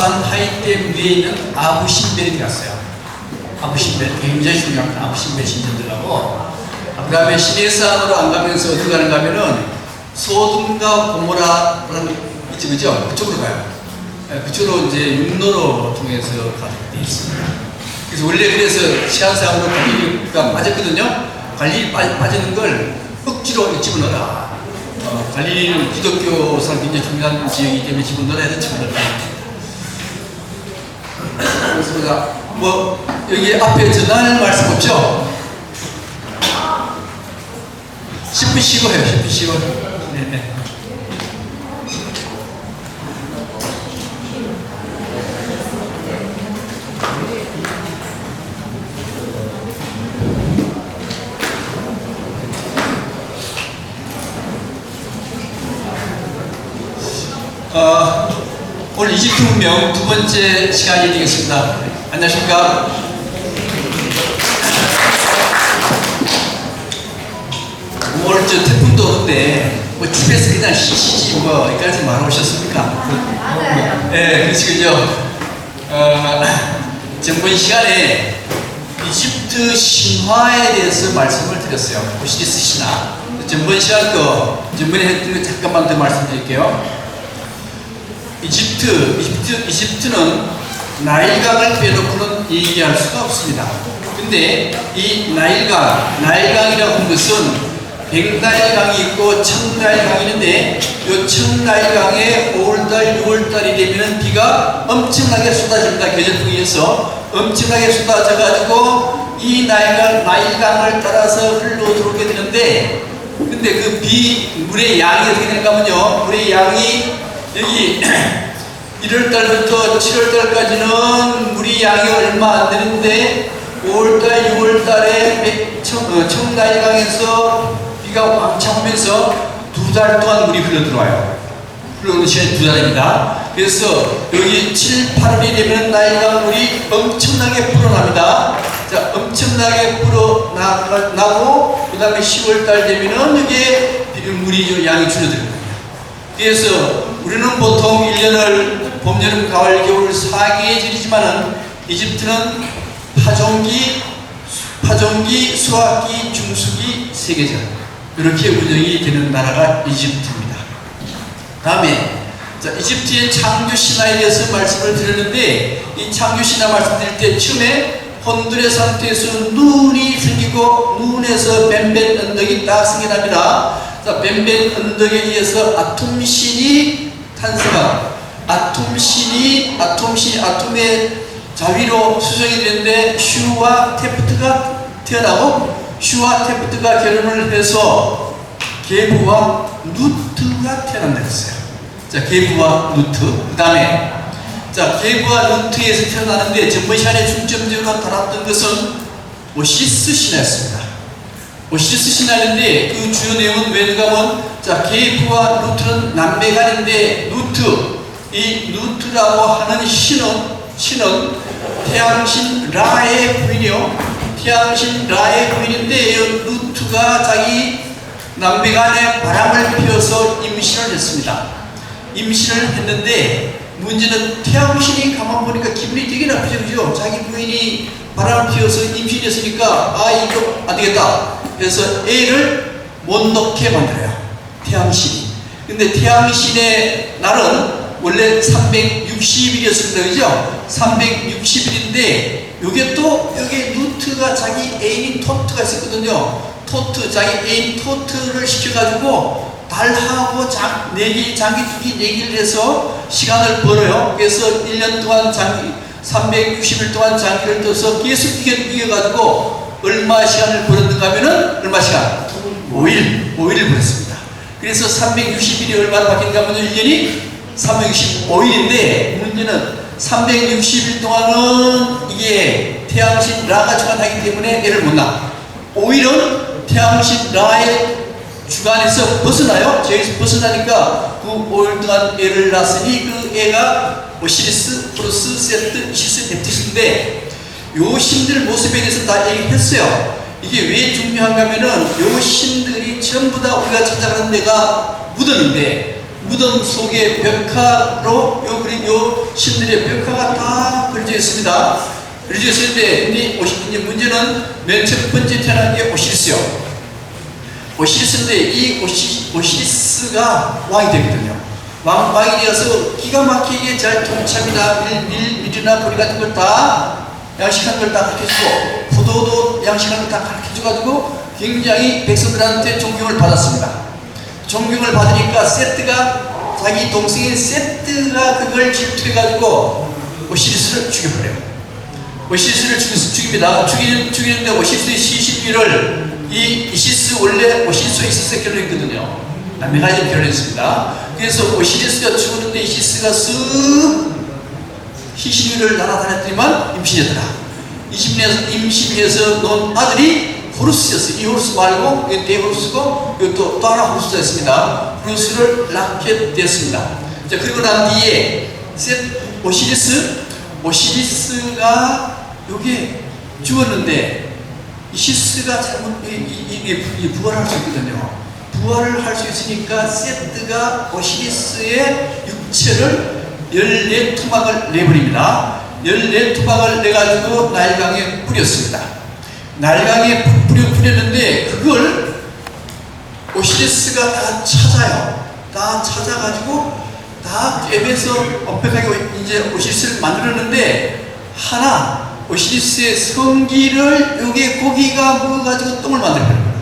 아수안 하이댐 위에 있는 아부신벨이 갔어요. 아부신벨, 굉장히 중요한 아부신벨 신전들하고, 그 다음에 시내산으로 안 가면서 어디 가는가 하면은 소돔과 고모라라는 있죠, 그죠? 그쪽으로 가요. 그쪽으로 이제 육로로 통해서 가게 돼 있습니다. 그래서 원래 그래서 시한상으로 갈릴리가 맞았거든요. 갈릴리 빠지는 걸 억지로 집어넣어라. 갈릴리는 기독교상 굉장히 중요한 지역이기 때문에 집어넣어야 해서 집어넣어라. 그렇습니다. 뭐 여기 앞에 전할 말씀 없죠? 10분 쉬고 해요. 10분 쉬고. 네네. 오늘 이집트 문명 두 번째 시간이 되겠습니다. 안녕하십니까? 오늘 저 태풍도 오는데 뭐 집에서 그냥 쉬시지 뭐 여기까지 말아오셨습니까? 네, 그렇지 그죠? 전번 시간에 이집트 신화에 대해서 말씀을 드렸어요. 오시리스 신화. 전번 시간 전번에 했던 거 잠깐만 더 말씀드릴게요. 이집트는 나일강을 빼놓고는 얘기할 수가 없습니다. 근데 이 나일강이라고 하는 것은 백나일강이 있고 청나일강이 있는데 이 청나일강에 5월달, 6월달이 되면 비가 엄청나게 쏟아집니다. 계절풍에 의해서 엄청나게 쏟아져가지고 이 나일강을 따라서 흘러 들어오게 되는데, 근데 그 물의 양이 어떻게 되는가 하면요, 물의 양이 여기 1월달부터 7월달까지는 물이 양이 얼마 안 되는데 5월달, 6월달에 청나일강에서 비가 왕창 오면서 2달 동안 물이 흘러 들어와요. 흘러오는 시간이 2달입니다. 그래서 여기 7, 8월이 되면 나일강 물이 엄청나게 불어납니다. 자, 엄청나게 불어나고 그 다음에 10월달 되면은 여기에 물이 양이 줄어들어요. 그래서 우리는 보통 1년을 봄, 여름, 가을, 겨울 4계절이지만은 이집트는 파종기, 수확기, 중수기 3계절 이렇게 운영이 되는 나라가 이집트입니다. 다음에 이집트의 창조 신화에 대해서 말씀을 드렸는데, 이 창조 신화 말씀드릴 때 처음에 혼돈의 상태에서 눈이 생기고 눈에서 뱀뱀 언덕이 딱 생겨납니다. 자, 뱀뱀 언덕에 의해서 아톰신이 탄생한, 아톰의 자위로 수정이 되는데 슈와 테프트가 태어나고, 슈와 테프트가 결혼을 해서 게부와 누트가 태어난다 했어요. 자, 게부와 누트. 그 다음에 게부와 누트에서 태어나는데 전번 시간에 중점적으로 다뤘던 것은 오시리스 신화였습니다. 오시리스 신화인데 그 주요 내용은 왜냐면 게부와 누트는 남매간인데 이 누트라고 하는 신은 태양신 라의 부인이요. 태양신 라의 부인인데 이 누트가 자기 남매간에 바람을 피워서 임신을 했습니다. 임신을 했는데 문제는 태양신이 가만 보니까 기분이 되게 나쁘죠, 그죠? 자기 부인이 바람을 피워서 임신했으니까 이거 안 되겠다. 그래서 애를 못 넣게 만들어요, 태양신이. 근데 태양신의 날은 원래 360일이었습니다, 그죠? 360일인데 여기 누트가 자기 애인 토트가 있었거든요. 자기 애인 토트를 시켜가지고 달하고 장기 4기를 해서 시간을 벌어요. 그래서 1년 동안 360일 동안 장기를 떠서 계속 이겨가지고 얼마 시간을 벌었는가 하면은 얼마 시간? 5일을 벌었습니다. 그래서 360일이 얼마나 바뀐가 하면 1년이 365일인데 문제는 360일 동안은 이게 태양신 라가 주관하기 때문에 애를 못 낳아. 5일은 태양신 라의 주관에서 벗어나요. 저기서 벗어나니까 그 5일 동안 애를 낳았으니 그 애가 오시리스, 호루스, 세트, 이시스, 넵티스인데 요 신들 모습에 대해서 다 얘기했어요. 이게 왜 중요한가 하면은 요 신들이 전부 다 우리가 찾아가는 데가 무덤인데 무덤 속의 벽화로 요 신들의 그려졌습니다. 그려졌는데 이제 문제는 맨 첫 번째 태어난 게 오시리스요. 오시리스인데 이 오시리스가 왕이 되거든요. 왕이 되어서 기가 막히게 잘 통치합니다. 밀이나 보리 같은 걸 다 양식한 걸 다 가르쳐주고 포도도 양식한 걸 다 가르쳐줘가지고 굉장히 백성들한테 존경을 받았습니다. 존경을 받으니까 세트가 자기 동생인 세트가 그걸 질투해가지고 오시리스를 죽여버려요. 오시리스를 죽입니다. 죽이는데 오시리스의 시신위를 이 이시스 원래 오시리스와 이시스가 결혼했거든요. 남매가 결혼했습니다. 그래서 오시리스가 죽었는데 이시스가 쓱 시신위를 날아다녔더니만 임신했더라. 임신해서 놓은 아들이 호루스였어요. 이 호루스 말고 네 호루스고 또 하나 호루스가 있습니다. 호루스를 낳게 되었습니다. 자, 그리고 난 뒤에 오시리스가 여기에 죽었는데 이시스가 잘못 부활할 수 있거든요. 부활을 할 수 있으니까 세트가 오시리스의 육체를 14토막을 내버립니다. 14토막을 내가지고 나일강에 뿌렸습니다. 나일강에 뿌렸는데 그걸 오시리스가 다 찾아요. 다 찾아가지고 다 꿰매서 엄격하게 이제 오시리스를 만들었는데 하나 오시리스의 성기를 여기에 고기가 먹어가지고 똥을 만들어버린 거예요.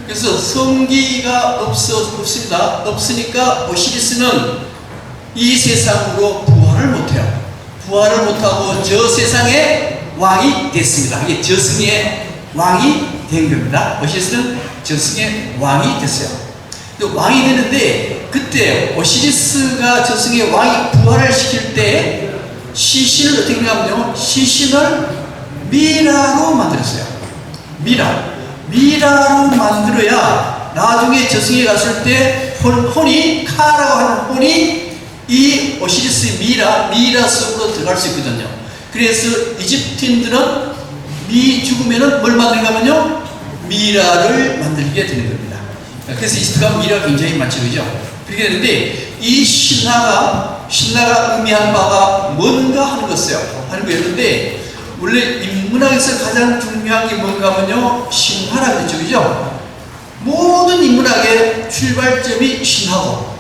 그래서 성기가 없습니다. 없으니까 오시리스는 이 세상으로 부활을 못해요. 부활을 못하고 저 세상의 왕이 됐습니다. 이게 저승의 왕이 된 겁니다. 오시리스는 저승의 왕이 됐어요. 왕이 되는데 그때 오시리스가 저승의 왕이 부활을 시킬 때 시신을 어떻게 하냐면요, 시신을 미라로 만들었어요. 미라로 만들어야 나중에 저승에 갔을 때 혼이 카라고 하는 혼이 이 오시리스 미라 속으로 들어갈 수 있거든요. 그래서 이집트인들은 죽으면은 뭘 만들냐면요, 미라를 만들게 되는 겁니다. 그래서 이집트가 미라가 굉장히 많죠, 그죠? 그렇게 되는데 이 신화가 의미한 바가 뭔가 하는 거였는데 원래 인문학에서 가장 중요한 게 뭔가 하면요, 신화라고 했죠, 그죠? 모든 인문학의 출발점이 신화고,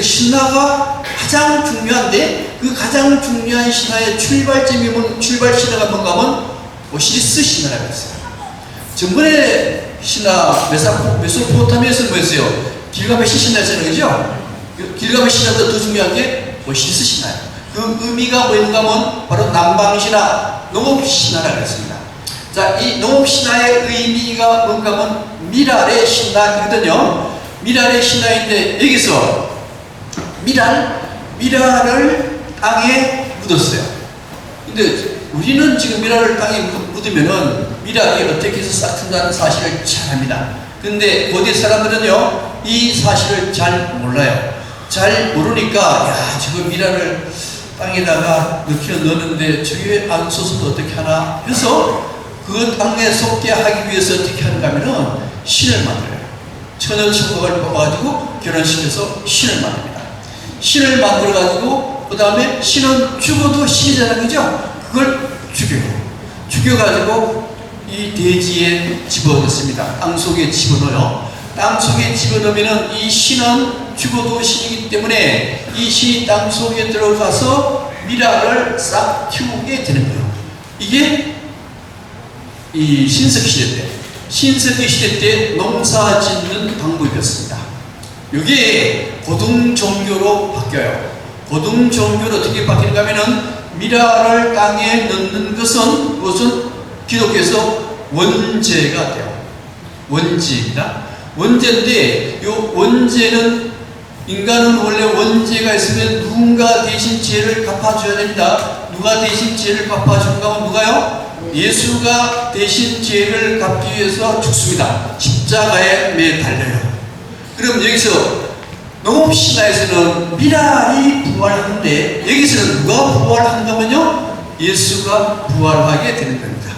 신화가 가장 중요한데 그 가장 중요한 신화의 출발 신화가 뭔가 하면 오시리스 신화라고 했어요. 전번에 신화 메소포타미아에서는 뭐였어요? 길가메시 신화였어요, 그죠? 길가메시 신화보다 더 중요한 게 오시리스 신화예요. 그 의미가 뭔가 하면 바로 남방신화, 농업신화라고 했습니다. 자, 이 농업신화의 의미가 뭔가 하면 미랄의 신화이거든요. 미랄의 신화인데 여기서 미랄을 땅에 묻었어요. 근데 우리는 지금 미랄을 땅에 묻으면은 미랄이 어떻게 해서 싹튼다는 사실을 잘 압니다. 근데 고대 사람들은요, 이 사실을 잘 몰라요. 잘 모르니까, 야, 지금 미랄을 땅에다가 넣었는데 저게 안 솟아도 어떻게 하나 해서 그 땅에 솟게 하기 위해서 어떻게 하는가 하면은 신을 만들어요. 천연 청각을 뽑아가지고 결혼시켜서 신을 만듭니다. 신을 만들어가지고 그 다음에 신은 죽어도 신이잖아요, 그죠? 그걸 죽여가지고 이 대지에 집어넣습니다. 땅 속에 집어넣어요. 땅 속에 집어넣으면 이 신은 죽어도 신이기 때문에 이 신이 땅 속에 들어가서 미랄을 싹 키우게 되는 거예요. 이게 이 신석기 시대 때 농사 짓는 방법이었습니다. 이게 고등 종교로 바뀌어요. 고등 종교로 어떻게 바뀌는가 하면은 미랄을 땅에 넣는 것은 기독교에서 원죄가 돼요. 원죄입니다. 원죄인데 이 원죄는 인간은 원래 원죄가 있으면 누군가 대신 죄를 갚아줘야 됩니다. 누가 대신 죄를 갚아주는가 하면 누가요? 예수가 대신 죄를 갚기 위해서 죽습니다. 십자가에 매달려요. 그럼 여기서 농업신화에서는 미랄이 부활하는데 여기서는 누가 부활하는가 하면요, 예수가 부활하게 되는 겁니다.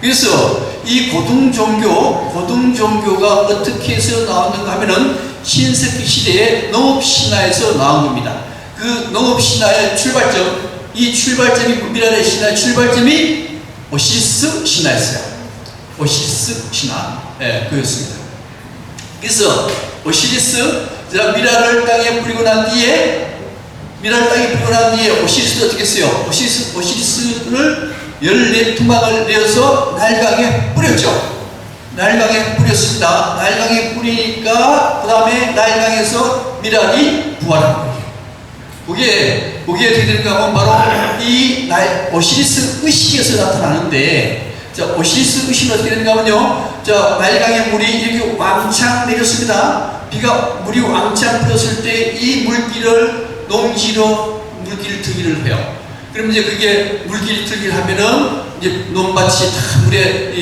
그래서 이 고등종교가 어떻게 해서 나왔는가 하면은 신석기 시대의 농업신화에서 나온 겁니다. 그 농업신화의 출발점, 이 출발점이 미랄의 신화의 출발점이 오시리스 신화였어요. 오시리스 신화. 예, 그였습니다. 그래서 오시리스, 미랄을 땅에 뿌리고 난 뒤에, 미랄 땅에 뿌리고 난 뒤에 오시리스도 어떻게 했어요? 오시리스를 14토막을 내어서 나일강에 뿌렸죠. 나일강에 뿌렸습니다. 나일강에 뿌리니까 그 다음에 나일강에서 미랄이 부활한 거예요. 그게 어떻게 되는가 하면 바로 이 오시리스 의식에서 나타나는데, 자, 오시리스 의식은 어떻게 되는가 하면요, 자, 나일강에 물이 이렇게 왕창 내렸습니다. 물이 왕창 풀었을 때 이 물길을 농지로 물길 트기를 해요. 그러면 이제 그게 물길 트기를 하면은 이제 논밭이 다 물에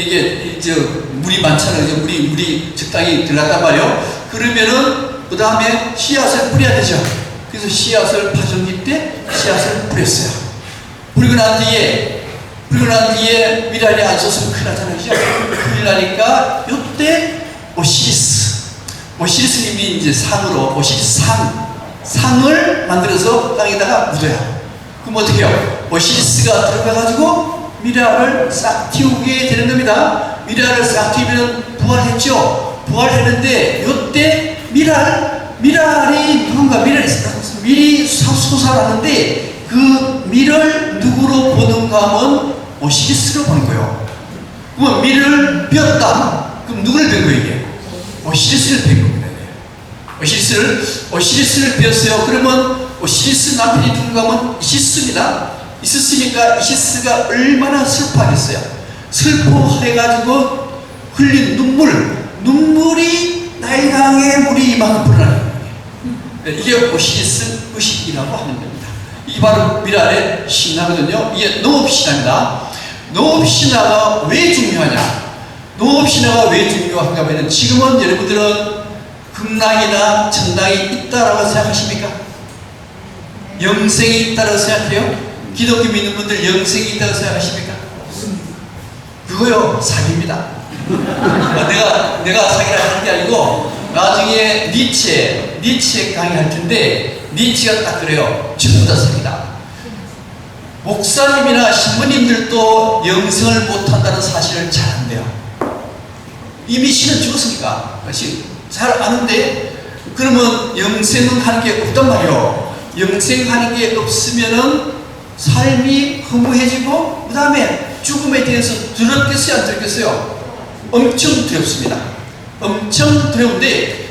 물이 많잖아요. 물이 적당히 들어갔단 말이에요. 그러면은 그 다음에 씨앗을 뿌려야 되죠. 그래서 씨앗을 파종기 때 씨앗을 뿌렸어요. 뿌리고 난 뒤에 미랄이 안 섰으면 큰일 나잖아요. 큰일 나니까 이때 오시리스님이 이제 상을 만들어서 땅에다가 묻어요. 그럼 어떻게 해요? 오시리스가 들어가가지고 미랄을 싹 틔우게 되는 겁니다. 미랄을 싹 틔우면 부활했죠. 부활했는데 이때 미랄이 누군가 밀이 솟아나는데 그 밀을 누구로 보는가 하면 오시리스로 보는 거예요. 그러면 밀을 뼈다. 그럼 누구를 뵌 거예요, 이게? 오시리스를 뵌 겁니다. 오시리스를 뵈었어요. 그러면 오시리스 남편이 누군가 하면 이시스입니다. 있었으니까 이시스가 얼마나 슬퍼하겠어요. 슬퍼해가지고 흘린 눈물이 나일강에 물이 이만큼 불어나는 거예요. 이게 오시리스 의식이라고 하는 겁니다. 이게 바로 미랄의 신화거든요. 이게 농업신화입니다. 농업신화가 왜 중요하냐? 농업신화가 왜 중요한가 하면 지금은 여러분들은 극락이나 천당이 있다라고 생각하십니까? 영생이 있다라고 생각해요? 기독교 믿는 분들 영생이 있다고 생각하십니까? 그거요, 사기입니다. 내가 사기라고 하는 게 아니고, 나중에 니체 강의할 텐데, 니체가 딱 그래요. 전부 다 사기다. 목사님이나 신부님들도 영생을 못한다는 사실을 잘 안돼요. 이미 신은 죽었으니까. 잘 아는데, 그러면 영생은 하는 게 없단 말이에요. 영생하는 게 없으면은 삶이 허무해지고, 그 다음에 죽음에 대해서 두렵겠어요, 안 두렵겠어요? 엄청 두렵습니다. 엄청 두려운데,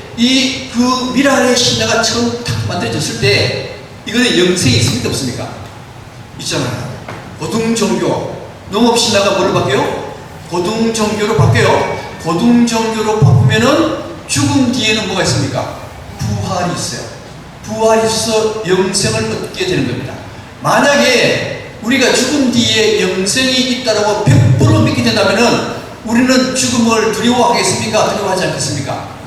그 미랄의 신화가 처음 탁 만들어졌을 때, 이거는 영생이 있습니까, 없습니까? 있잖아요. 고등종교, 농업신화가 뭐로 바뀌어요? 고등종교로 바뀌어요. 고등종교로 바꾸면은 죽음 뒤에는 뭐가 있습니까? 부활이 있어요. 부활이 있어 영생을 얻게 되는 겁니다. 만약에 우리가 죽음 뒤에 영생이 있다라고 100% 믿게 된다면은 우리는 죽음을 두려워하겠습니까? 두려워하지 않겠습니까?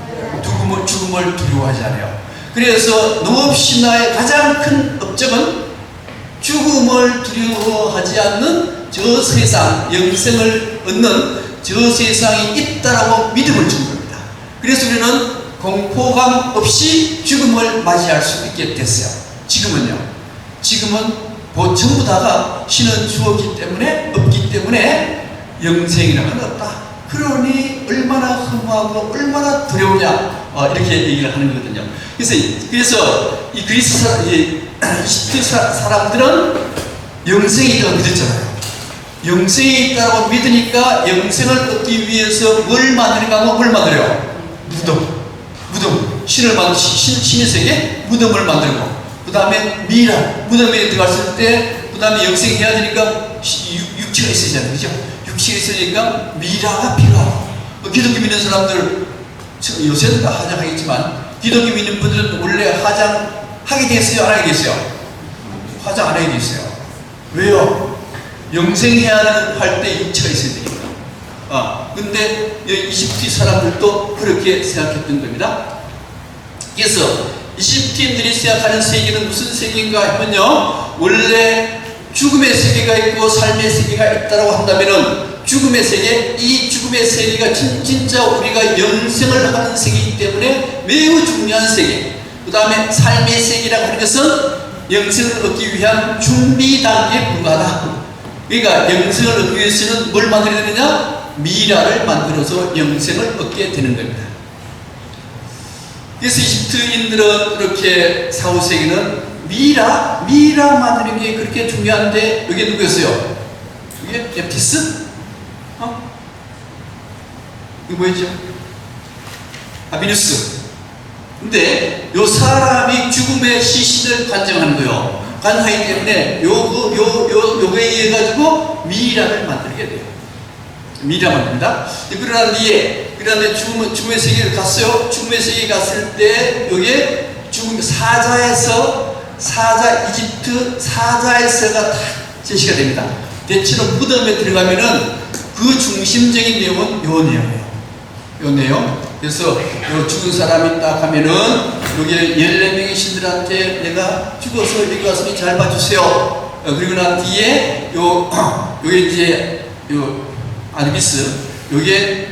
죽음을 두려워하지 않아요. 그래서 농업신화의 가장 큰 업적은 죽음을 두려워하지 않는 저 세상, 영생을 얻는 저 세상이 있다라고 믿음을 준 겁니다. 그래서 우리는 공포감 없이 죽음을 맞이할 수 있게 됐어요. 지금은 전부 다가 신은 주었기 때문에, 없기 때문에 영생이라는 건 없다. 그러니 얼마나 허무하고 얼마나 두려우냐, 이렇게 얘기를 하는 거거든요. 그래서 이 이집트 사람들은 영생이 있다고 믿었잖아요. 영생이 있다고 믿으니까 영생을 얻기 위해서 뭘 만드는가 하면 뭘 만들어요? 무덤. 신의 세계 무덤을 만들고, 그 다음에 미랄, 무덤에 들어갔을 때, 그 다음에 영생해야 되니까 육체가 있어야 되잖아요. 그죠? 육체가 있으니까 미라가 필요하고, 기독교 믿는 사람들, 요새는 다 화장하겠지만, 기독교 믿는 분들은 원래 화장하게 됐어요? 안 하게 됐어요? 화장 안 하게 됐어요. 왜요? 영생해야 할 때 육체가 있어야 되니까. 근데 이집트 사람들도 그렇게 생각했던 겁니다. 그래서 이집트인들이 생각하는 세계는 무슨 세계인가 하면요, 원래 죽음의 세계가 있고 삶의 세계가 있다고 한다면은 죽음의 세계, 이 죽음의 세계가 진짜 우리가 영생을 하는 세계이기 때문에 매우 중요한 세계. 그 다음에 삶의 세계라고 하는 것은 영생을 얻기 위한 준비 단계에 불과하다. 그러니까 영생을 얻기 위해서는 뭘 만들어야 되느냐? 미라를 만들어서 영생을 얻게 되는 겁니다. 그래서 이집트인들은 이렇게 4, 5세기는 미라 만드는 게 그렇게 중요한데, 이게 누구였어요? 이게 앱티스? 이거 뭐였죠? 아비누스. 근데 요 사람이 죽음의 시신을 관정하는 거요. 관정하기 때문에 요거에 의해 가지고 미라를 만들게 돼요. 미라 만든다. 그러는데 죽음의 세계를 갔어요. 죽음의 세계에 갔을 때 요게 죽음 이집트 사자에서가 다 제시가 됩니다. 대체로 무덤에 들어가면은 그 중심적인 내용은 요 내용이에요. 요 내용. 그래서 요 죽은 사람이 딱 하면은 여기에 14명의 신들한테 내가 죽어서 여기 왔으니 잘 봐주세요. 그리고 난 뒤에 요게 이제 요 아르비스, 요게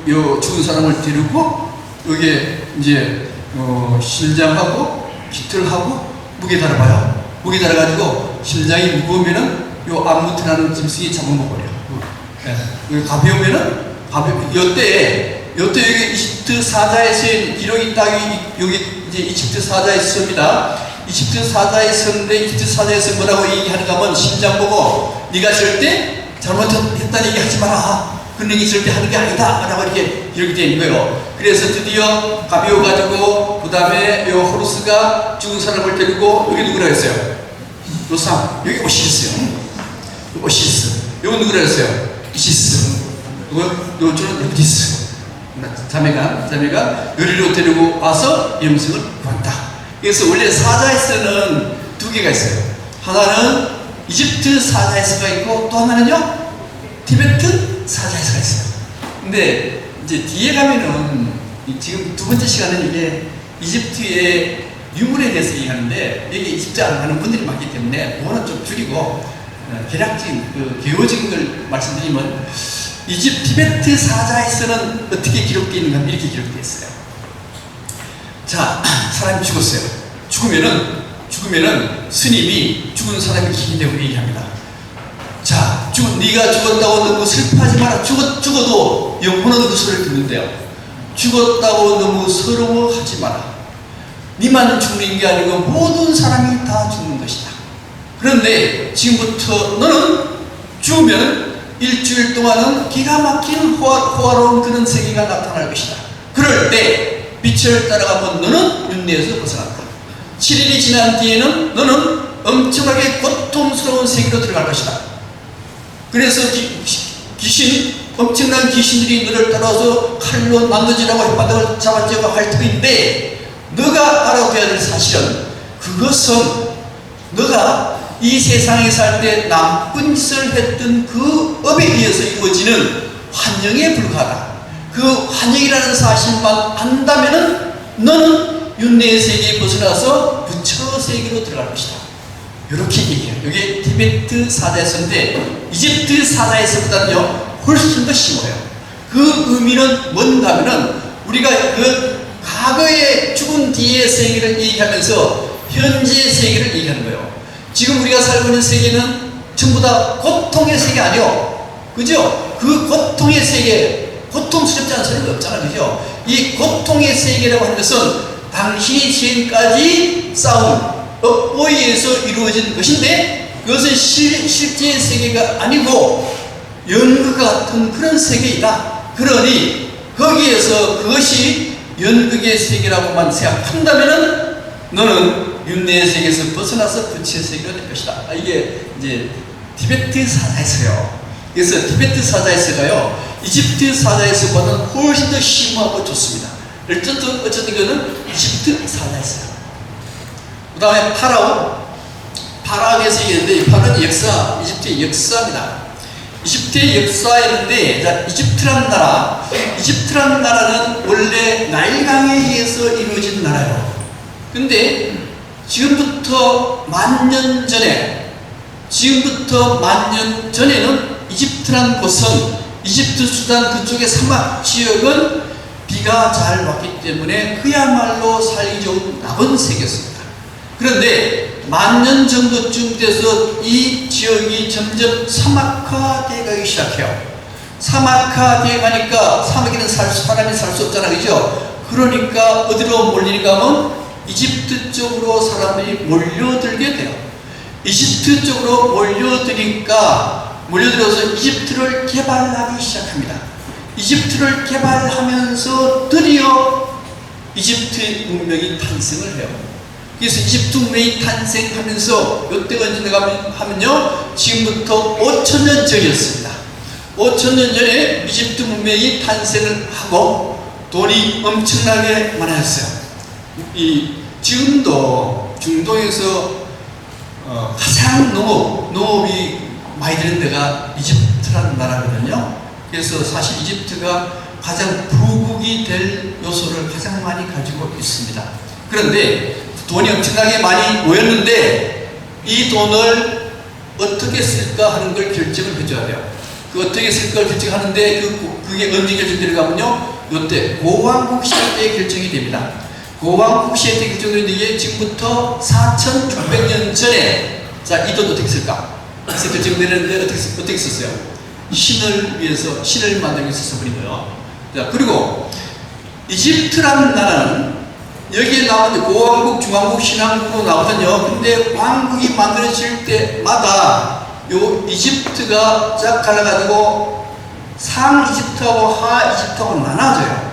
요 죽은 사람을 데리고 요게 이제 심장하고 깃털하고 무게 달아봐요. 무게 달아가지고 심장이 무거우면은 요 안무트라는 짐승이 잡아먹어버려요. 가벼우면은 요때 여기 이집트 사자에서의 기록이 딱 여기 이제 이집트 사자에 씁니다. 이집트 사자에 썼는데 이집트 사자에서 뭐라고 얘기하는가 하면 심장 보고 네가 절대 잘못했다는 얘기 하지 마라. 그런 얘기 절대 하는 게 아니다. 라고 이렇게 기록이 되어 있는 거예요. 그래서 드디어 가벼워가지고 그 다음에 요 호루스가 죽은 사람을 데리고 여기 누구라 했어요? 요상. 여기 오시리스요. 오시리스. 요거 누구라 했어요? 이시스. 요 저는 nep티스. 자매가 요리로 데리고 와서 영생을 구한다. 그래서 원래 사자에서는 두 개가 있어요. 하나는 이집트 사자에서가 있고 또 하나는요 티베트 사자에서가 있어요. 근데 이제 뒤에 가면은 지금 두 번째 시간은 이게 이집트의 유물에 대해서 얘기하는데 여기 이집트 안 가는 분들이 많기 때문에 그거는 좀 줄이고 개략적인 그 개요적인 걸 말씀드리면 티베트 사자에서는 어떻게 기록되어 있는가 하면 이렇게 기록되어 있어요. 자, 사람이 죽었어요. 죽으면은 스님이 죽은 사람이 기인되고 얘기합니다. 자, 네가 죽었다고 너무 슬퍼하지 마라. 죽어도 영혼은 그 소리를 듣는데요. 죽었다고 너무 서러워하지 마라. 네만 죽는 게 아니고 모든 사람이 다 죽는 것이다. 그런데 지금부터 너는 죽으면 일주일 동안은 기가 막힌 호화로운 그런 세계가 나타날 것이다. 그럴 때 빛을 따라가면 너는 윤회에서 벗어난다. 7일이 지난 뒤에는 너는 엄청나게 고통스러운 세계로 들어갈 것이다. 그래서 엄청난 귀신들이 너를 따라와서 칼로 난도질하고 혓바닥을 잡아채고 할 터인데, 너가 알아둬야 될 사실은 그것은 너가 이 세상에 살 때 나쁜 짓을 했던 그 업에 의해서 이루어지는 환영에 불과하다. 그 환영이라는 사실만 안다면은 너는 윤회의 세계에 벗어나서 부처 세계로 들어갈 것이다. 이렇게 얘기해요. 이게 티베트 사자에서인데 이집트 사자에서보다는요 훨씬 더 심해요. 그 의미는 뭔가 하면은 우리가 그 과거에 죽은 뒤의 세계를 얘기하면서 현재 세계를 얘기하는 거예요. 지금 우리가 살고 있는 세계는 전부 다 고통의 세계 아니요? 그죠? 그 고통의 세계, 고통스럽지 않은 소리가 없잖아. 그죠? 이 고통의 세계라고 하는 것은 당신이 지금까지 쌓은 업보에 의해서 이루어진 것인데, 그것은 실제 세계가 아니고 연극 같은 그런 세계이다. 그러니 거기에서 그것이 연극의 세계라고만 생각한다면은 너는 윤회의 세계에서 벗어나서 부처의 세계가 될 것이다. 이게 이제 티베트 사자에서요. 그래서 티베트 사자에서가요 이집트 사자에서보다는 훨씬 더 심하고 좋습니다. 어쨌든 이거는 이집트 사자에서요. 그 다음에 파라오에서 얘기했는데, 이 파라오의 역사, 이집트의 역사입니다. 이집트의 역사였는데, 자, 이집트란 나라는 원래 나일강에 의해서 이루어진 나라예요. 근데 지금부터 만 년 전에는 이집트란 곳은 이집트 수단 그쪽의 사막 지역은 비가 잘 왔기 때문에 그야말로 살기 좋은 낙원 세계였습니다. 그런데 10,000년 정도쯤 돼서 이 지역이 점점 사막화되어 가기 시작해요. 사막화되어 가니까 사막에는 사람이 살 수 없잖아, 그죠? 그러니까 어디로 몰리는가 하면 이집트 쪽으로 사람들이 몰려들게 돼요. 이집트 쪽으로 몰려들어서 이집트를 개발하기 시작합니다. 이집트를 개발하면서 드디어 이집트 문명이 탄생을 해요. 그래서 이집트 문명이 탄생하면서 이때가 언제인가 하면요, 지금부터 5,000년 전이었습니다. 5,000년 전에 이집트 문명이 탄생을 하고 돈이 엄청나게 많았어요. 지금도 중동에서 가장 농업이 많이 되는 데가 이집트라는 나라거든요. 그래서 사실 이집트가 가장 부국이 될 요소를 가장 많이 가지고 있습니다. 그런데 돈이 엄청나게 많이 모였는데 이 돈을 어떻게 쓸까 하는 걸 결정을 해줘야 돼요. 그 어떻게 쓸 걸 결정하는데 그게 언제 결정되는가 하면요, 이때 고왕국 시대 때 결정이 됩니다. 고왕국 시대 때 결정되는데 이게 지금부터 4,600년 전에, 자, 이 돈 어떻게 쓸까? 그래서 결정되는데 어떻게 썼어요? 신을 위해서, 신을 만들기 위해서 써버린 거예요. 자, 그리고 이집트라는 나라는 여기에 나오는데 고왕국, 중왕국, 신왕국으로 나오거든요. 근데 왕국이 만들어질 때마다 요 이집트가 쫙 갈라가지고 상 이집트하고 하 이집트하고 나눠져요.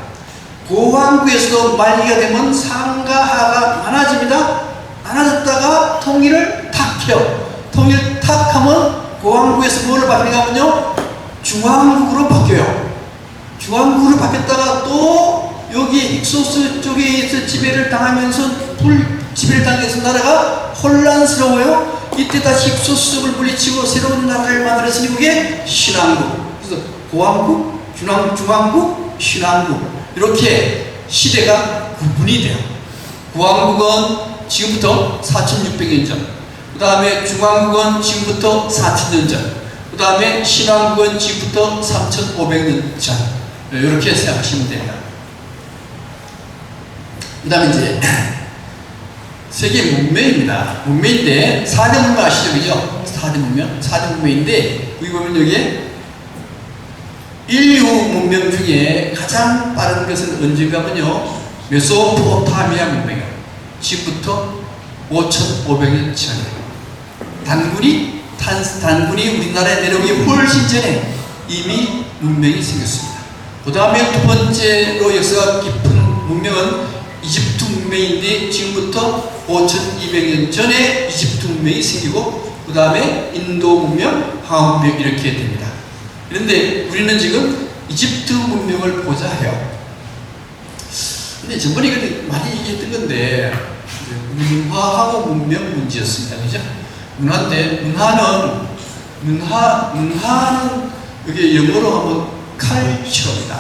고왕국에서도 말기가 되면 상과 하가 나눠집니다. 나눠졌다가 통일을 탁 해요. 통일 탁 하면 고왕국에서 뭐를 바뀌는가 하면요, 중왕국으로 바뀌어요. 중왕국으로 바뀌었다가 또 여기 익소스 쪽에서 지배를 당하면서 지배를 당해서 나라가 혼란스러워요. 이때 다시 익소스 쪽을 물리치고 새로운 나라를 만들었으니 그게 신왕국. 그래서 고왕국, 중왕국, 신왕국, 이렇게 시대가 구분이 돼요. 고왕국은 지금부터 4,600년 전, 그 다음에 중왕국은 지금부터 4,000년 전, 그 다음에 신왕국은 지금부터 3,500년 전, 이렇게 생각하시면 됩니다. 그 다음에 이제 세계 문명입니다. 문명인데 4대 문명 아시죠? 그죠? 4대 문명? 4대 문명인데 여기 보면 여기에 인류 문명 중에 가장 빠른 것은 언제가 하면요, 메소포타미아 문명이에요. 지금부터 5,500년 전이에요. 단군이 우리나라에 내려오기 훨씬 전에 이미 문명이 생겼습니다. 그 다음에 두 번째로 역사가 깊은 문명은 이집트 문명인데 지금부터 5,200년 전에 이집트 문명이 생기고 그 다음에 인도 문명, 황하 문명 이렇게 됩니다. 그런데 우리는 지금 이집트 문명을 보자 해요. 근데 전번에 많이 얘기했던 건데 문화하고 문명 문제였습니다. 그죠? 문화인데 문화는 이게 영어로 하면 컬처입니다.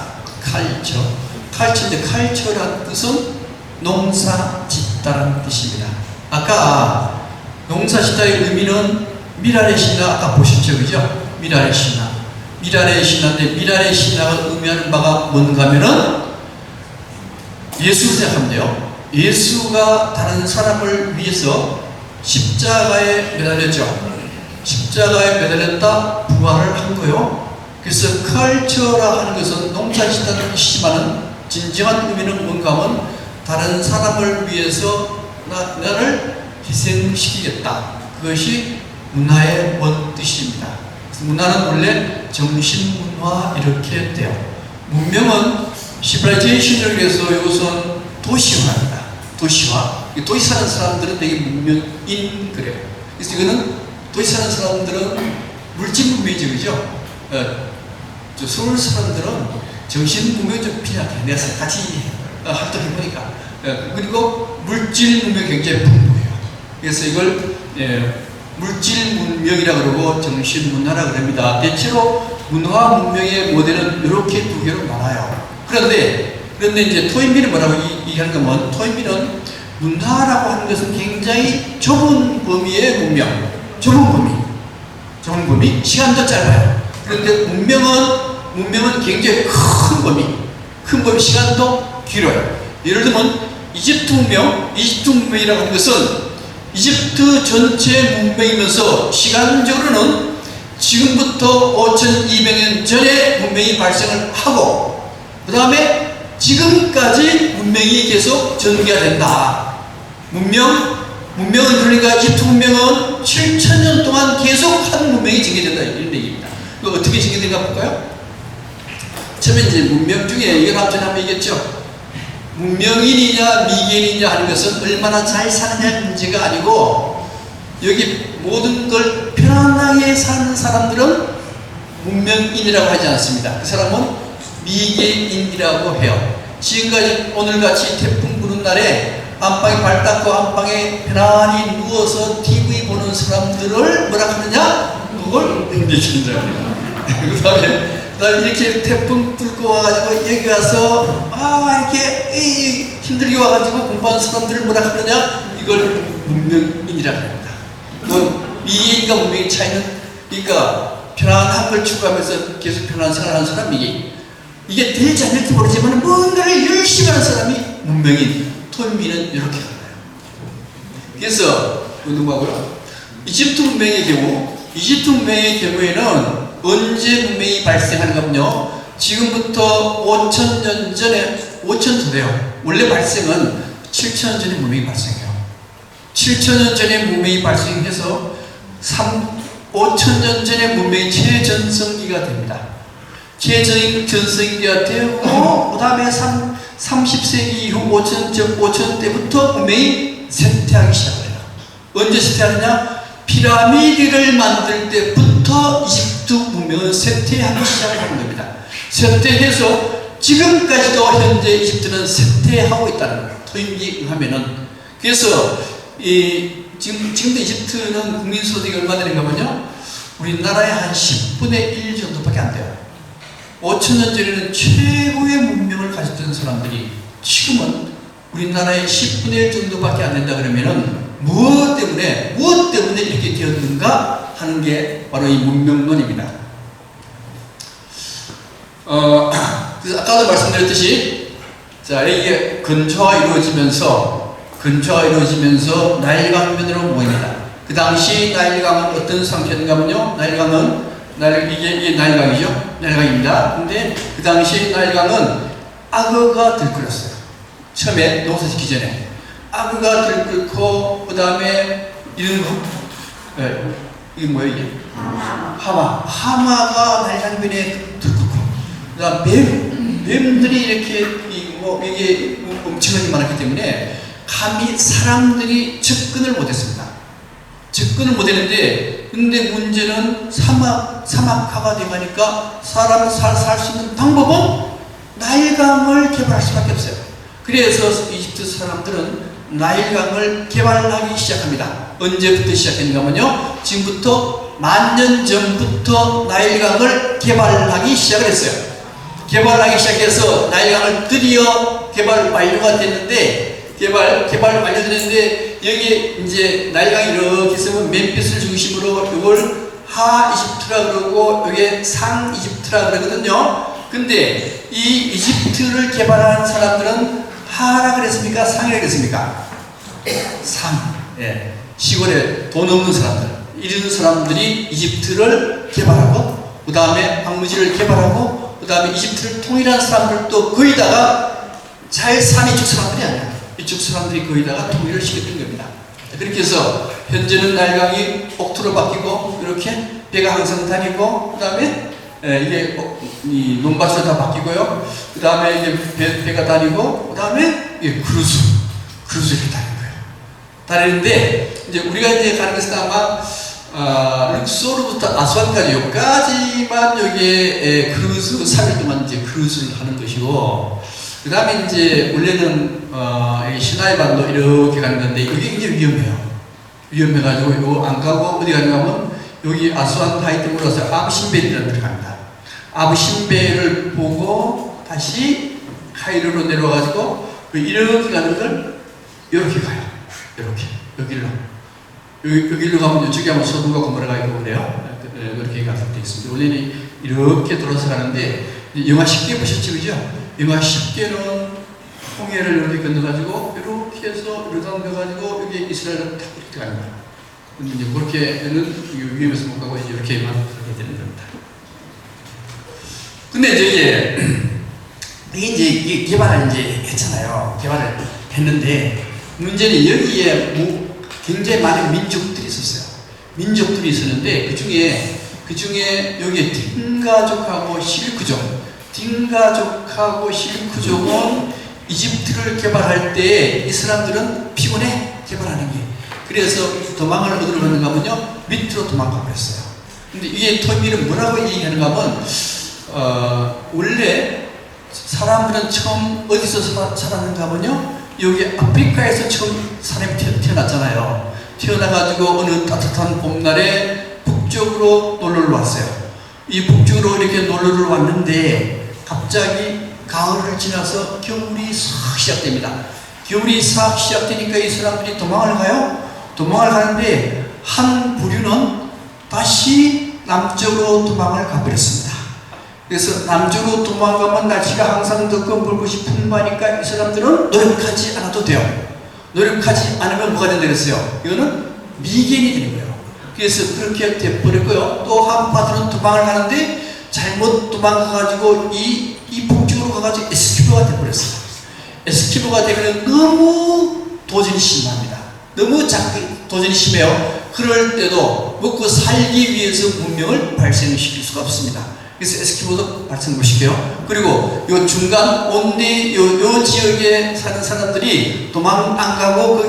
컬처인데 컬처라는 뜻은 농사 짓다라는 뜻입니다. 아까 농사 짓다의 의미는 미랄의 신화 아까 보셨죠, 그죠? 미랄의 신화인데 미랄의 신화가 의미하는 바가 뭔가 하면은 예수를 생각하면 돼요. 예수가 다른 사람을 위해서 십자가에 매달렸죠. 십자가에 매달렸다 부활을 한 거요. 그래서 컬처라 하는 것은 농사 짓다는 뜻이지만은 진정한 의미는 뭔가 하면 다른 사람을 위해서 나를 희생시키겠다. 그것이 문화의 원 뜻입니다. 문화는 원래 정신문화 이렇게 돼요. 문명은 시빌라이제이션을 위해서 이것은 도시화입니다. 도시 사는 사람들은 되게 문명인 그래요. 그래서 이거는 도시 사는 사람들은 물질 문명이죠, 그죠? 서울 사람들은 정신 문명이 좀 필요하게 내가 같이 활동해보니까. 그리고 물질 문명이 굉장히 풍부해요. 그래서 이걸 물질 문명이라고 그러고 정신 문화라고 그럽니다. 대체로 문화 문명의 모델은 이렇게 두 개로 나눠요. 그런데 이제 토인비는 뭐라고 얘기하는 거면, 토인비는 문화라고 하는 것은 굉장히 좁은 범위의 문명, 좁은 범위, 시간도 짧아요. 그런데 문명은 굉장히 큰 범위, 시간도 길어요. 예를 들면 이집트 문명이라고 하는 것은 이집트 전체 문명이면서 시간적으로는 지금부터 5200년 전에 문명이 발생을 하고 그 다음에 지금까지 문명이 계속 전개가 된다. 문명은 그러니까 이집트 문명은 7000년 동안 계속 한 문명이 전개된다 이런 얘기입니다. 이거 어떻게 전개된가 볼까요? 처음에 이제 문명 중에 이건 한번 얘기했죠. 문명인이냐 미개인이냐 하는 것은 얼마나 잘 사느냐의 문제가 아니고 여기 모든 걸 편안하게 사는 사람들은 문명인이라고 하지 않습니다. 그 사람은 미개인이라고 해요. 지금까지 오늘같이 태풍 부는 날에 안방에 발 닦고 안방에 편안히 누워서 TV 보는 사람들을 뭐라 하느냐? 그걸 미개인이라고 해요. 그 다음에 이렇게 태풍 뚫고 와가지고 여기 와서 이렇게 힘들게 와가지고 공부하는 사람들을 뭐라 하느냐? 이걸 문명인이라고 합니다. 뭐 미개인과 문명의 차이는 그러니까 편안한 걸 추구하면서 계속 편안한 생활하는 사람 미개인. 이게 될지 안 될지 모르지만 뭔가를 열심히 하는 사람이 문명인. 토미는 이렇게 달라요. 그래서 누구하고요? 이집트 문명의 경우에는 언제 문명이 발생하는가면요. 지금부터 5000년 전에 5000년 돼요. 원래 발생은 7000년 전에 문명이 발생해요. 7000년 전에 문명이 발생해서 5000년 전에 문명이 최전성기가 됩니다. 최전성기가 되고 그 다음에 30세기 이후 5000 때부터 문명이 쇠퇴하기 시작해요. 언제 쇠퇴하느냐? 피라미드를 만들 때부터 이집트 문명은 쇠퇴하기 시작을 하는 겁니다. 쇠퇴해서 지금까지도 현재 이집트는 쇠퇴하고 있다는 거예요. 토임기에 의하면은. 그래서 지금도 이집트는 국민소득이 얼마 되는가면요, 우리나라의 한 10분의 1 정도밖에 안 돼요. 5000년 전에는 최고의 문명을 가졌던 사람들이 지금은 우리나라의 10분의 1 정도밖에 안 된다 그러면은 무엇 때문에 이렇게 되었는가 하는 게 바로 이 문명론입니다. 그래서 아까도 말씀드렸듯이, 자, 이게 근초가 이루어지면서 나일강변으로 모입니다. 그 당시 나일강은 어떤 상태인가면요, 이게 나일강이죠. 나일강입니다. 근데 그 당시 나일강은 악어가 들끓었어요. 처음에 농사 짓기 전에. 악어가 들끓고, 그 다음에 이런 거, 이게 뭐예요, 이게? 하마가 나일강변에 들끓고, 그 다음 뱀들이 이렇게, 이게 엄청나게 많았기 때문에 감히 사람들이 접근을 못했습니다. 접근을 못했는데, 근데 문제는 사막화가 되니까 사람 살 수 있는 방법은 나일강을 개발할 수밖에 없어요. 그래서 이집트 사람들은 나일강을 개발하기 시작합니다. 언제부터 시작했냐면요, 지금부터 10,000년 전부터 나일강을 개발하기 시작을 했어요. 개발하기 시작해서 나일강을 드디어 개발 완료가 됐는데, 개발 완료됐는데, 여기 이제 나일강이 이렇게 있으면 멤피스를 중심으로 이걸 하 이집트라 그러고 이게 상 이집트라 그러거든요. 근데 이 이집트를 개발한 사람들은 하라 그랬습니까? 상이라 그랬습니까? 상. 예. 시골에 돈 없는 사람들, 이런 사람들이 이집트를 개발하고, 그 다음에 황무지를 개발하고, 그 다음에 이집트를 통일한 사람들도 거의다가 잘 사는 이쪽 사람들이 아니야. 이쪽 사람들이 거의다가 통일을 시켰던 겁니다. 그렇게 해서 현재는 나일강이 옥토로 바뀌고, 이렇게 배가 항상 다니고, 그 다음에 이게 논밭으로 다 바뀌고요. 그 다음에 이제 배가 다니고, 그 다음에 크루즈 이렇게 다니는 거예요. 다니는데, 이제 우리가 이제 가는 것은 아마 룩소르부터 아수안까지 여기까지만 여기에 크루즈 3일 동안 이제 크루즈를 하는 것이고, 그 다음에 이제 원래는 시나이 반도 이렇게 가는 건데 여기 굉장히 위험해요. 위험해가지고 이거 안 가고 어디 가는가 하면 여기 아수안 하이트으로 와서 아브신베라는 데를 갑니다. 아브신베를 보고 다시 카이로로 내려와가지고 이렇게 가는 걸 이렇게 가요. 여기로 가면 이쪽에 하면 서부가 고모라가 있고 그래요. 그렇게 가서 되어 있습니다. 원래는 이렇게 돌아서 가는데 영화 10개 보셨죠, 그죠? 영화 10개는 홍해를 이렇게 건너가지고 이렇게 해서 요단 가가지고 여기 이스라엘은 딱 이렇게 갑니다. 근데 이제 그렇게는 위험해서 못 가고 이제 이렇게만 하게 되는 겁니다. 근데 이제 개발을 이제 했잖아요. 개발을 했는데 문제는 여기에 굉장히 많은 민족들이 있었어요. 민족들이 있었는데 그 중에 여기 딘가족하고 딘가족하고 실크족은 이집트를 개발할 때 이 사람들은 피곤해 개발하는 게. 그래서 도망을 어디로 가는가 하면요 밑으로 도망가 버렸어요. 근데 이게 토미는 뭐라고 얘기하는가 하면 원래 사람들은 처음 어디서 살았는가 하면요 여기 아프리카에서 처음 사람이 태어났잖아요. 태어나가지고 어느 따뜻한 봄날에 북쪽으로 놀러를 왔어요. 이 북쪽으로 이렇게 놀러를 왔는데 갑자기 가을을 지나서 겨울이 싹 시작됩니다. 겨울이 싹 시작되니까 이 사람들이 도망을 가요. 도망을 가는데 한 부류는 다시 남쪽으로 도망을 가버렸습니다. 그래서 남쪽으로 도망가면 날씨가 항상 덥고 물것이 풍부하니까 이 사람들은 노력하지 않아도 돼요. 노력하지 않으면 뭐가 된다 그랬어요? 이거는 미개인이 되는 거예요. 그래서 그렇게 돼버렸고요. 또 한 파트는 도망을 가는데 잘못 도망가가지고 이 북쪽으로 가가지고 에스키모가 돼버렸어요. 에스키모가 되면 너무 도전이 심합니다. 너무 도전이 심해요. 그럴 때도 먹고 살기 위해서 문명을 발생시킬 수가 없습니다. 그래서 에스키모도 발생시켜요. 그리고 요 중간 온디 요 지역에 사는 사람들이 도망 안 가고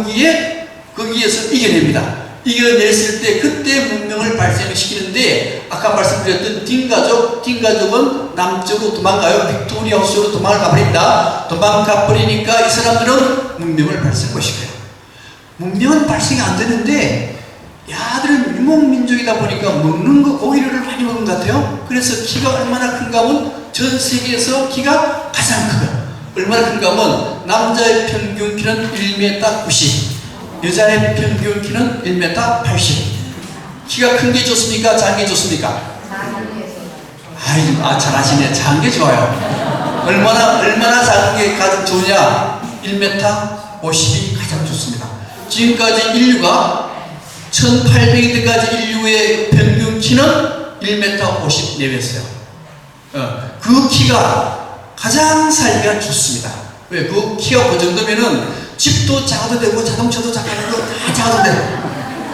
거기에서 이겨냅니다. 이겨냈을 때 그때 문명을 발생시키는데 아까 말씀드렸던 딘가족은 남쪽으로 도망가요. 빅토리아 호수로 도망을 가버립니다. 도망가 버리니까 이 사람들은 문명을 발생시켜요. 문명은 발생이 안 되는데 야들은 유목민족이다 보니까 먹는 거 고기를 많이 먹는 것 같아요. 그래서 키가 얼마나 큰가 하면 전 세계에서 키가 가장 커요. 얼마나 큰가 하면 남자의 평균 키는 1m 90, 여자의 평균 키는 1m 80. 키가 큰 게 좋습니까? 작은 게 좋습니까? 잘하시네. 작은 게 좋아요. 얼마나 작은 게 가장 좋으냐? 1m 50이 가장 좋습니다. 지금까지 인류가 1800년 때까지 인류의 평균 키는 1m 50 내외였어요. 그 키가 가장 살기가 좋습니다. 왜? 그 키가 그 정도면은 집도 작아도 되고 자동차도 작아도 되고 다 작아도 돼요.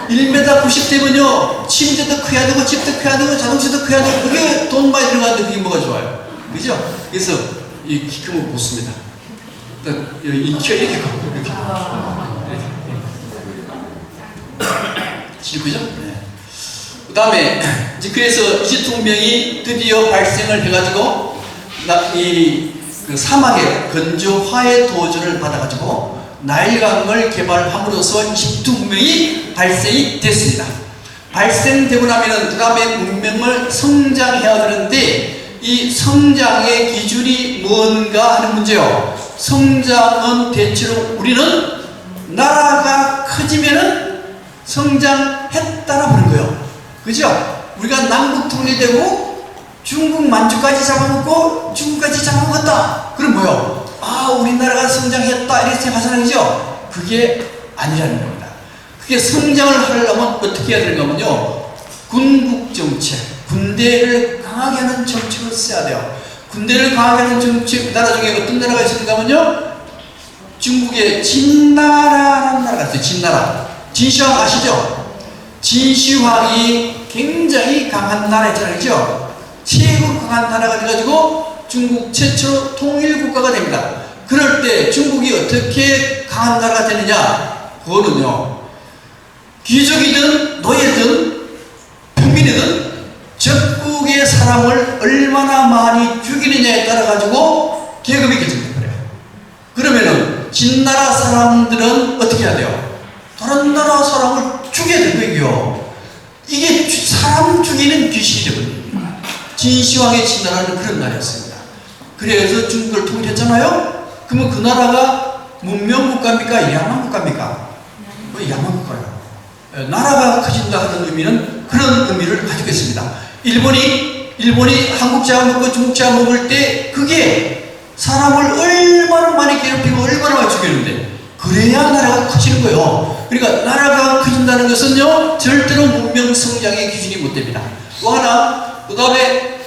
1m 90 되면요 침대도 커야 되고 집도 커야 되고 자동차도 커야 되고 그게 돈 많이 들어가는데 그게 뭐가 좋아요? 그죠? 그래서 이 키 크면 못 씁니다. 이 키가 이렇게 커. 이렇게. 그죠? 네. 그 다음에 그래서 이집트 문명이 드디어 발생을 해가지고 그 사막에 건조화의 도전을 받아가지고 나일강을 개발함으로써 이집트 문명이 발생이 됐습니다. 발생되고 나면은 그 다음에 문명을 성장해야 되는데 이 성장의 기준이 뭔가 하는 문제요. 성장은 대체로 우리는 나라가 커지면은 성장했다라 보는 거예요. 그죠? 우리가 남북 통일되고 중국 만주까지 잡아먹고 중국까지 잡아먹었다. 그럼 뭐요? 우리나라가 성장했다 이렇게 생각하잖아요. 그죠? 그게 아니라는 겁니다. 그게 성장을 하려면 어떻게 해야 되는가 하면요 군국정책, 군대를 강하게 하는 정책을 써야 돼요. 군대를 강하게 하는 정책, 나라 중에 어떤 나라가 있습니까 하면요 중국의 진나라라는 나라가 있어요. 진나라. 진시황 아시죠? 진시황이 굉장히 강한 나라였잖아요. 그죠? 최고 강한 나라가 돼가지고 중국 최초로 통일국가가 됩니다. 그럴 때 중국이 어떻게 강한 나라가 되느냐? 그거는요 귀족이든 노예든 평민이든 적국의 사람을 얼마나 많이 죽이느냐에 따라 가지고 계급이 결정돼 버려요. 그러면은 진나라 사람들은 어떻게 해야 돼요? 다른 나라 사람을 죽여야 되는 거예요. 이게 사람 죽이는 귀신이 되거든요. 진시황의 진나라는 그런 나라였습니다. 그래서 중국을 통일했잖아요. 그러면 그 나라가 문명국가입니까? 야만국가입니까? 야만국가예요. 나라가 커진다 하는 의미는 그런 의미를 가지고 있습니다. 일본이 한국 잡아먹고 중국 잡아먹을 때 그게 사람을 얼마나 많이 괴롭히고 얼마나 많이 죽였는데 그래야 나라가 커지는 거예요. 그러니까 나라가 커진다는 것은요 절대로 문명 성장의 기준이 못 됩니다. 또 하나 그 다음에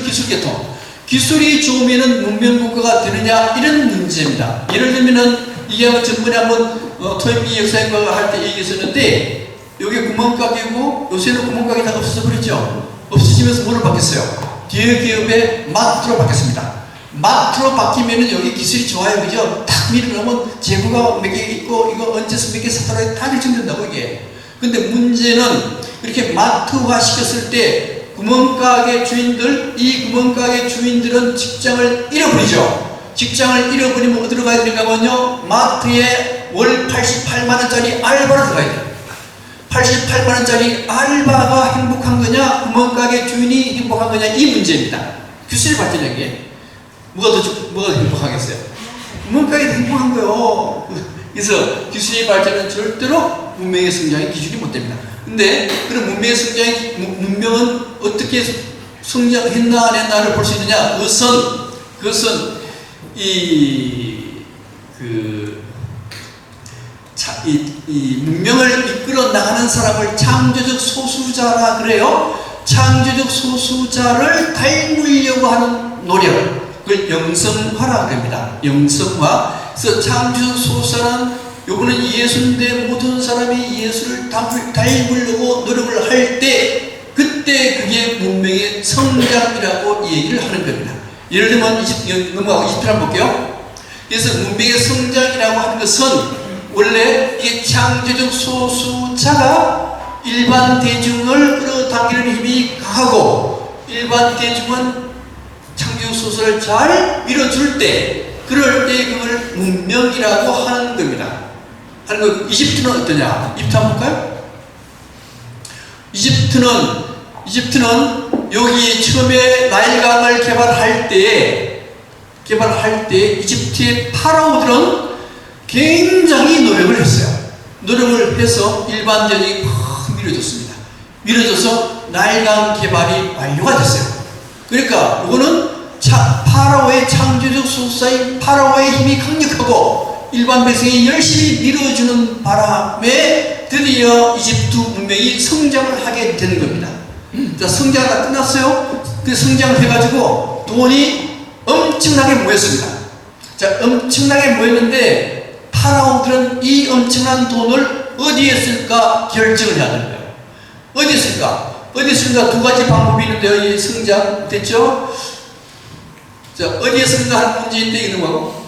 기술계통. 기술이 좋으면은 문명국가가 되느냐 이런 문제입니다. 예를 들면은 이게 전번에 한번 토요미 역사인과가 할 때 얘기했었는데 여기 구멍가게고 요새는 구멍가게 다 없어져 버렸죠. 없어지면서 뭐로 바뀌었어요? 대기업의 마트로 바뀌었습니다. 마트로 바뀌면은 여기 기술이 좋아요, 그죠? 딱 밀어넣으면 재고가 몇 개 있고 이거 얹어서 몇 개 사더라 다 결정된다고 이게. 근데 문제는 이렇게 마트화 시켰을 때 구멍가게 주인들, 이 구멍가게 주인들은 직장을 잃어버리죠. 직장을 잃어버리면 어디로 가야 되는가 하면요 마트에 월 88만원짜리 알바로 들어가야 돼요. 88만원짜리 알바가 행복한 거냐 구멍가게 주인이 행복한 거냐 이 문제입니다. 기술이 발전한 게 뭐가 더 행복하겠어요? 구멍가게도 행복한 거예요. 그래서 기술이 발전은 절대로 문명의 성장의 기준이 못 됩니다. 근데 그런 문명은 어떻게 성장했나 안 했나를 볼 수 있느냐? 그것은 이 문명을 이끌어 나가는 사람을 창조적 소수자라 그래요. 창조적 소수자를 닮으려고 하는 노력, 그걸 영성화라 그럽니다. 영성화. 그래서 창조적 소수자는 요거는 예수인데 모든 사람이 예수를 닮으려고 노력을 할 때 그때 그게 문명의 성장이라고 얘기를 하는 겁니다. 예를 들면 넘어가고 20편 한번 볼게요. 그래서 문명의 성장이라고 하는 것은 원래 이게 창조적 소수자가 일반 대중을 끌어당기는 힘이 강하고 일반 대중은 창조적 소수를 잘 밀어줄 때 그럴 때 그걸 문명이라고 하는 겁니다. 하는 거. 이집트는 어떠냐? 이집트 한번 볼까요? 이집트는 여기 처음에 나일강을 개발할 때 이집트의 파라오들은 굉장히 노력을 했어요. 노력을 해서 일반 대중이 팍 밀어줬습니다. 밀어줘서 나일강 개발이 완료가 됐어요. 그러니까 이거는 파라오의 창조적 소수자인 파라오의 힘이 강력하고 일반 백성이 열심히 밀어주는 바람에 드디어 이집트 문명이 성장을 하게 되는 겁니다. 자, 성장이 다 끝났어요. 그 성장을 해가지고 돈이 엄청나게 모였습니다. 자, 엄청나게 모였는데 파라오들은 이 엄청난 돈을 어디에 쓸까 결정을 해야 되는 거예요. 어디에 쓸까? 두 가지 방법이 있는데요. 이 성장 됐죠? 자, 어디에 쓸까 하는 문제인데 이런 거고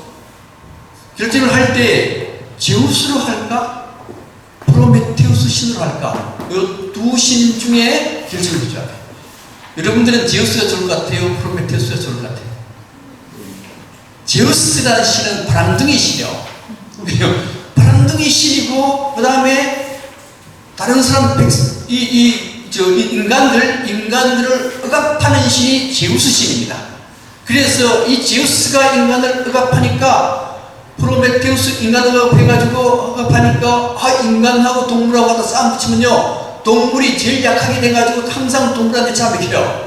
결정을 할 때 제우스로 할까? 프로메테우스 신으로 할까? 이 두 신 중에 결정을 해줘야 돼요. 여러분들은 제우스가 좋을 것 같아요? 프로메테우스가 좋을 것 같아요? 제우스라는 신은 바람둥이 신이요. 바람둥이 신이고 그 다음에 다른 사람 인간들을 억압하는 신이 제우스 신입니다. 그래서 이 제우스가 인간을 억압하니까 프로메테우스 인간을 억압해가지고 억압하니까 인간하고 동물하고 갖다 싸움 붙이면요 동물이 제일 약하게 돼가지고 항상 동물한테 잡아먹혀요.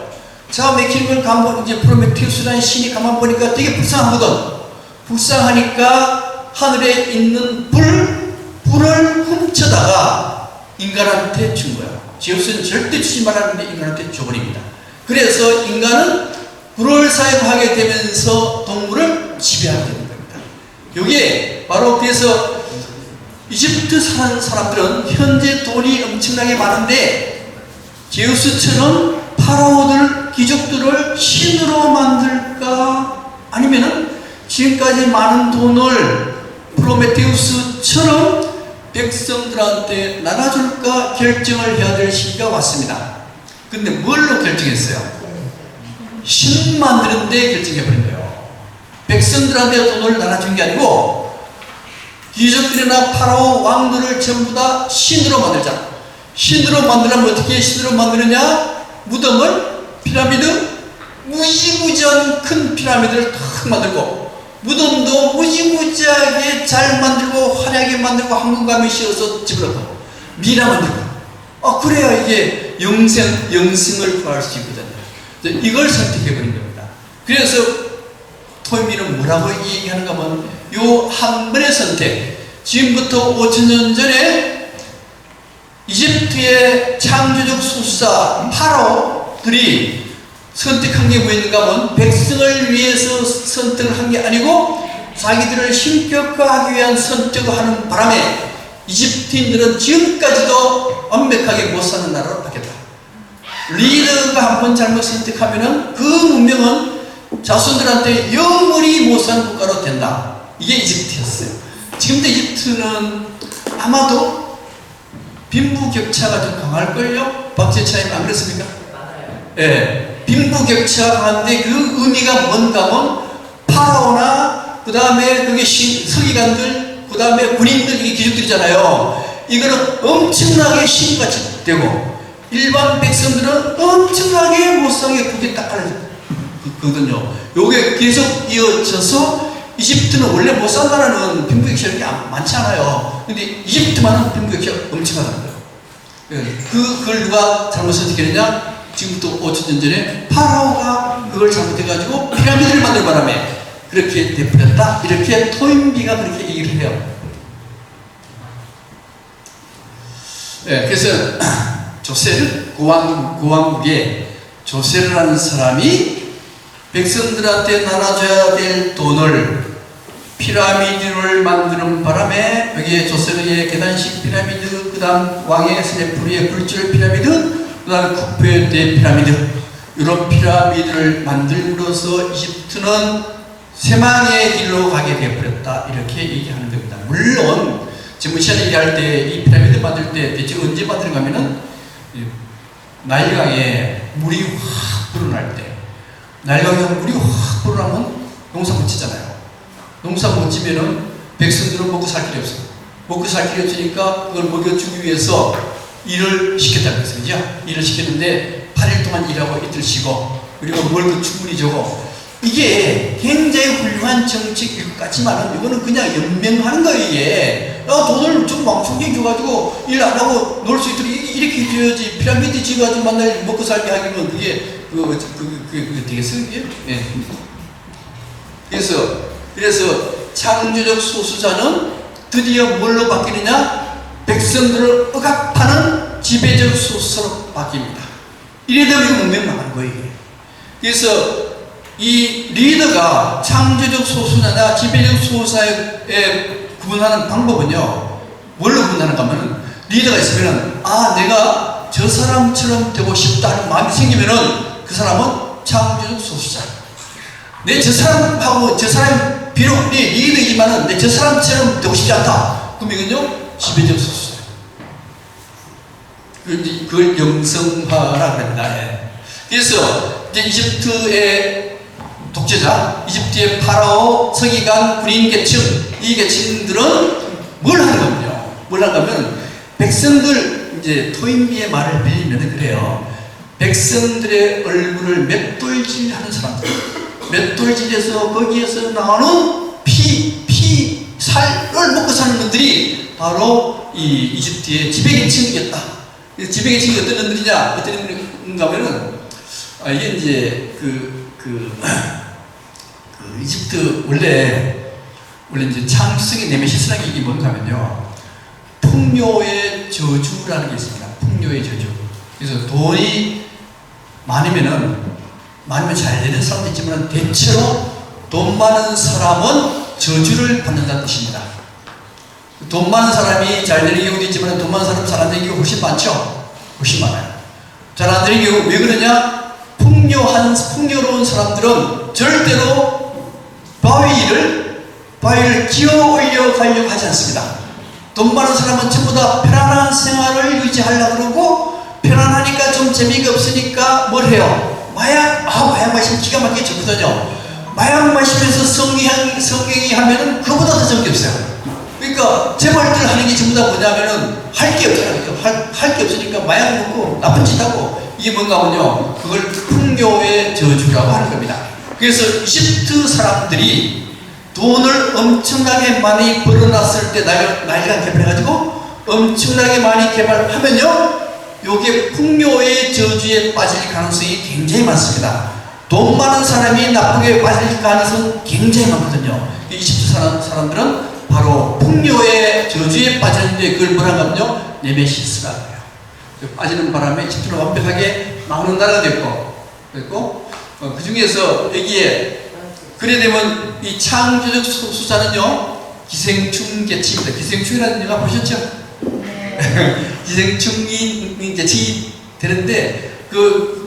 잡아먹히는 걸 이제 프로메테우스라는 신이 가만 보니까 되게 불쌍하거든. 불쌍하니까 하늘에 있는 불을 훔쳐다가 인간한테 준 거야. 제우스는 절대 주지 말았는데 인간한테 줘버립니다. 그래서 인간은 불을 사용하게 되면서 동물을 지배하게 되는 겁니다. 이게 바로 그래서 이집트 사는 사람들은 현재 돈이 엄청나게 많은데 제우스처럼 파라오들, 귀족들을 신으로 만들까 아니면은 지금까지 많은 돈을 프로메테우스처럼 백성들한테 나눠줄까 결정을 해야 될 시기가 왔습니다. 근데 뭘로 결정했어요? 신 만드는데 결정해버린 거예요. 백성들한테 돈을 나눠준 게 아니고 귀족들이나 파라오 왕들을 전부 다 신으로 만들자. 신으로 만들려면 어떻게 신으로 만드느냐? 무덤을 피라미드 무지무지한 큰 피라미드를 탁 만들고 무덤도 무지무지하게 잘 만들고 화려하게 만들고 황금감에 씌워서 집어넣고 미라 만들고 그래야 이게 영생을 구할 수 있거든요. 이걸 선택해버린 겁니다. 그래서 토인비는 뭐라고 얘기하는가 하면 요 한 번의 선택, 지금부터 5,000년 전에 이집트의 창조적 소수자 파라오들이 선택한 게 뭐였는가 하면 백성을 위해서 선택을 한 게 아니고 자기들을 신격화하기 위한 선택을 하는 바람에 이집트인들은 지금까지도 완벽하게 못 사는 나라로 바뀌었다. 리더가 한번 잘못 선택하면은 그 문명은 자손들한테 영원히 못 사는 국가로 된다. 이게 이집트였어요. 지금도 이집트는 아마도 빈부격차가 좀 강할걸요? 박재차님 안 그렇습니까? 맞아요. 예. 빈부격차가 강한데 그 의미가 뭔가 하면 파라오나 그 다음에 그게 서기관들 그 다음에 군인들 이게 기준들이잖아요. 이거는 엄청나게 신같이 되고 일반 백성들은 엄청나게 못사게 그게 딱 하거든요. 요게 계속 이어져서 이집트는 원래 못 산다는 빈부격차가 많지 않아요. 근데 이집트만은 빈부격차가 엄청나다는 거예요. 그걸 누가 잘못 선택했느냐? 지금부터 5,000년 전에 파라오가 그걸 잘못해가지고 피라미드를 만들 바람에 그렇게 돼버렸다. 이렇게 토인비가 그렇게 얘기를 해요. 네, 그래서 조세르 고왕국에 조세르라는 사람이 백성들한테 나눠줘야 될 돈을 피라미드를 만드는 바람에 여기에 조세르의 계단식 피라미드, 그 다음 왕의 스네프리의 굴절 피라미드, 그 다음 쿠페의 대피라미드, 이런 피라미드를 만들므로써 이집트는 쇠망의 길로 가게 되어버렸다. 이렇게 얘기하는 겁니다. 물론 지금 시간 얘기할 때 이 피라미드 만들 때 대체 언제 만드는가 하면은 나일강에 물이 확 불어날 때, 나일강에 물이 확 불어나면 농사 못 지잖아요. 농사 못 지면은 백성들은 먹고 살 길이 없어요. 먹고 살 길이 없으니까 그걸 먹여주기 위해서 일을 시켰다는 거죠. 그죠? 일을 시켰는데 8일 동안 일하고 이틀 쉬고 그리고 월급 충분히 주고, 이게 굉장히 훌륭한 정책일 것 같지만은 이거는 그냥 연명하는 거예요. 이게 돈을 좀 왕충게 줘가지고 일 안 하고 놀 수 있도록 이렇게 줘야지. 피라미드 지어가지고 만날 먹고 살게 하기면 그게 그게 되겠어요? 이게? 예. 그래서 창조적 소수자는 드디어 뭘로 바뀌느냐? 백성들을 억압하는 지배적 소수자로 바뀝니다. 이래 되면 이거 문명 나가는 거예요. 이게. 그래서 이 리더가 창조적 소수자냐 지배적 소수자에 구분하는 방법은요, 뭘로 구분하는가 하면 리더가 있으면은 내가 저 사람처럼 되고 싶다는 마음이 생기면은 그 사람은 창조적 소수자. 저 사람이 비록 내 리더이지만은 내 저 사람처럼 되고 싶지 않다. 그럼 이건요 지배적 소수자. 그걸 영성화라 그럽니다. 그래서 이제 이집트의 독재자, 이집트의 파라오, 서기관, 군인 계층, 이 계층들은 뭘 하는 거냐? 뭘 하냐면 백성들, 이제 토인비의 말을 빌리면 그래요. 백성들의 얼굴을 맷돌질하는 사람들, 맷돌질해서 거기에서 나오는 살을 먹고 사는 분들이 바로 이 이집트의 지배계층이겠다. 지배계층이 어떤 분들이냐? 어떤 분인가 하면은 이게 이제 이집트 원래 이제 창세기 네메시스라는 게 이게 뭔가 하면요, 풍요의 저주라는 게 있습니다. 풍요의 저주. 그래서 돈이 많으면 잘 되는 사람도 있지만 대체로 돈 많은 사람은 저주를 받는다는 뜻입니다. 돈 많은 사람이 잘 되는 경우도 있지만 돈 많은 사람 잘 안 되는 경우가 훨씬 많죠. 훨씬 많아요. 잘 안 되는 경우 왜 그러냐? 풍요로운 사람들은 절대로 바위를 기어 올려 가려고 하지 않습니다. 돈 많은 사람은 전부 다 편안한 생활을 유지하려고 그러고, 편안하니까 좀 재미가 없으니까 뭘 해요? 마약 마시면 기가 막히게 좋거든요. 마약 마시면서 성행위 하면은 그거보다 더 좋은 게 없어요. 그러니까 재벌들 하는 게 전부 다 뭐냐면은 할 게 없잖아요. 할 게 없으니까 마약 먹고 나쁜 짓 하고, 이게 뭔가 하면요, 그걸 풍요의 저주라고 하는 겁니다. 그래서 이집트 사람들이 돈을 엄청나게 많이 벌어놨을 때 나일강 개발해가지고 엄청나게 많이 개발하면요, 요게 풍요의 저주에 빠질 가능성이 굉장히 많습니다. 돈 많은 사람이 나쁘게 빠질 가능성은 굉장히 많거든요. 이집트 사람들은 바로 풍요의 저주에 빠졌는데 그걸 뭐라고 하면요, 네메시스라고 해요. 빠지는 바람에 이집트는 완벽하게 망하는 나라가 됐고 그 중에서 여기에 그래 되면 이 창조적 수사는요, 기생충 계층입니다. 기생충이라는 영화 보셨죠? 기생충이 이제 지 되는데 그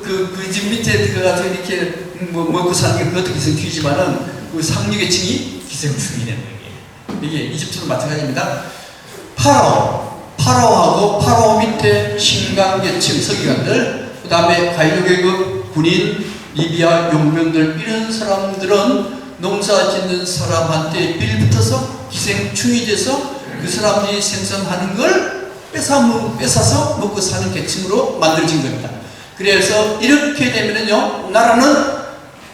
집 밑에 들어가서 이렇게 먹고 사는 게 그것도 기생충이지만은 그 상류계층이 기생충이 되는 거예요. 이게 이집트도 마찬가지입니다. 파라오하고 파라오 밑에 신강계층 서기관들, 그 다음에 가이드계급 군인, 리비아 용병들, 이런 사람들은 농사 짓는 사람한테 빌붙어서 기생충이 돼서 그 사람들이 생산하는 걸 뺏어서 먹고 사는 계층으로 만들어진 겁니다. 그래서 이렇게 되면은요, 나라는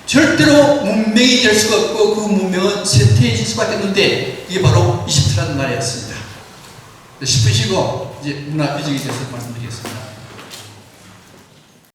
절대로 문명이 될 수가 없고 그 문명은 쇠퇴해질 수밖에 없는데 이게 바로 이집트라는 나라였습니다. 10분 쉬고 이제 문화 위적에 대해서 말씀드리겠습니다.